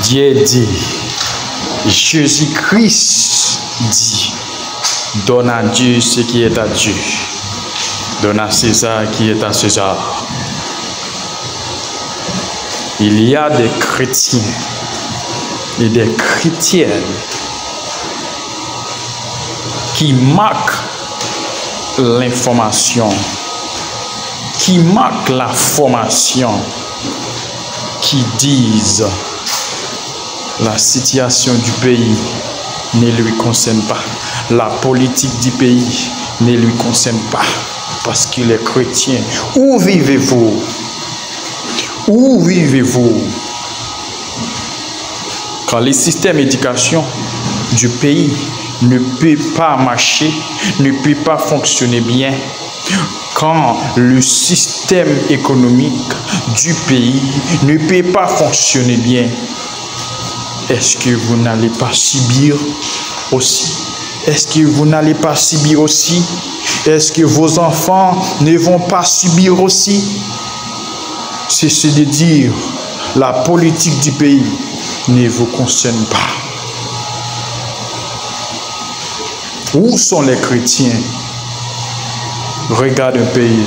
Dieu dit, Jésus-Christ dit, donne à Dieu ce qui est à Dieu, donne à César qui est à César. Il y a des chrétiens et des chrétiennes qui marquent l'information, qui marquent la formation, qui disent la situation du pays ne lui concerne pas, la politique du pays ne lui concerne pas, parce qu'il est chrétien. Où vivez-vous? Où vivez-vous? Quand le système d'éducation du pays ne peut pas marcher, ne peut pas fonctionner bien, quand le système économique du pays ne peut pas fonctionner bien, est-ce que vous n'allez pas subir aussi? Est-ce que vous n'allez pas subir aussi? Est-ce que vos enfants ne vont pas subir aussi? C'est de dire, la politique du pays ne vous concerne pas. Où sont les chrétiens? Regarde un pays,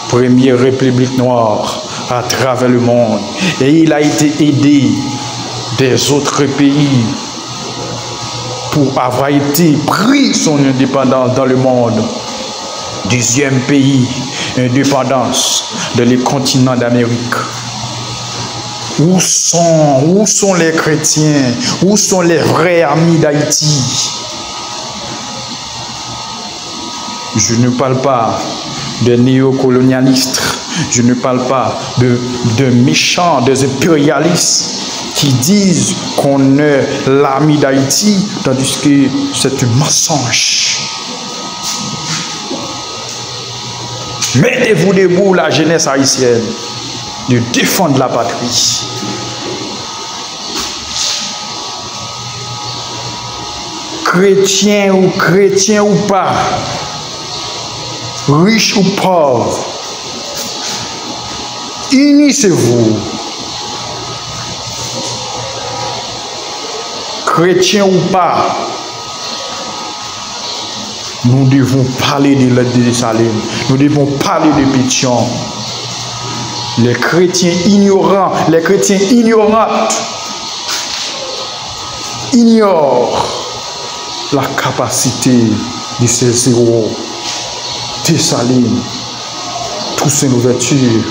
première république noire à travers le monde, et il a été aidé des autres pays pour avoir été pris son indépendance dans le monde. Deuxième pays, indépendance dans le continent d'Amérique. Où sont les chrétiens? Où sont les vrais amis d'Haïti? Je ne parle pas des néocolonialistes, je ne parle pas de méchants, des impérialistes qui disent qu'on est l'ami d'Haïti, tandis que c'est un mensonge. Mettez-vous debout, la jeunesse haïtienne, de défendre la patrie. Chrétien ou pas, riche ou pauvre, unissez-vous. Chrétien ou pas, nous devons parler de l'aide de Salim, nous devons parler de Pétion. Les chrétiens ignorants, les chrétiens ignorantes ignorent la capacité de ces héros, de Salim, tous ces ouvertures.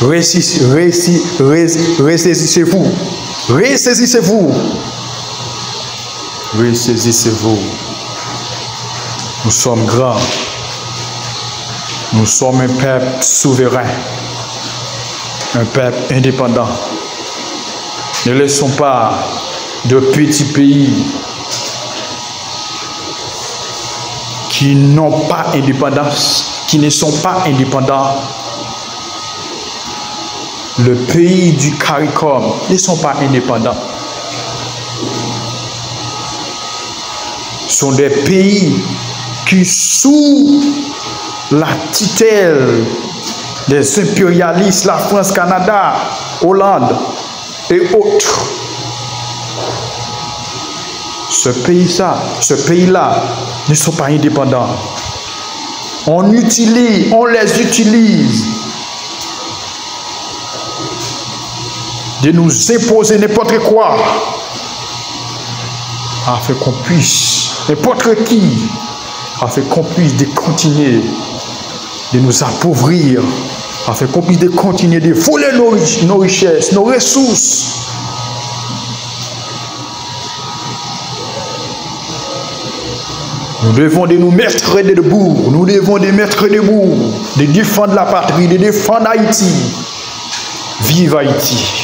Ressaisissez-vous. Ressaisissez-vous. Ressaisissez-vous. Nous sommes grands. Nous sommes un peuple souverain. Un peuple indépendant. Ne laissons pas de petits pays qui n'ont pas d'indépendance, qui ne sont pas indépendants. Le pays du CARICOM ne sont pas indépendants. Ce sont des pays qui, sous la tutelle des impérialistes, la France, Canada, Hollande et autres, ce pays-là ne sont pas indépendants. On les utilise de nous imposer n'importe quoi, afin qu'on puisse, n'importe qui, afin qu'on puisse continuer de nous appauvrir, afin qu'on puisse continuer de voler nos richesses, nos ressources. Nous devons de nous mettre debout, nous devons de mettre debout, de défendre la patrie, de défendre Haïti. Vive Haïti!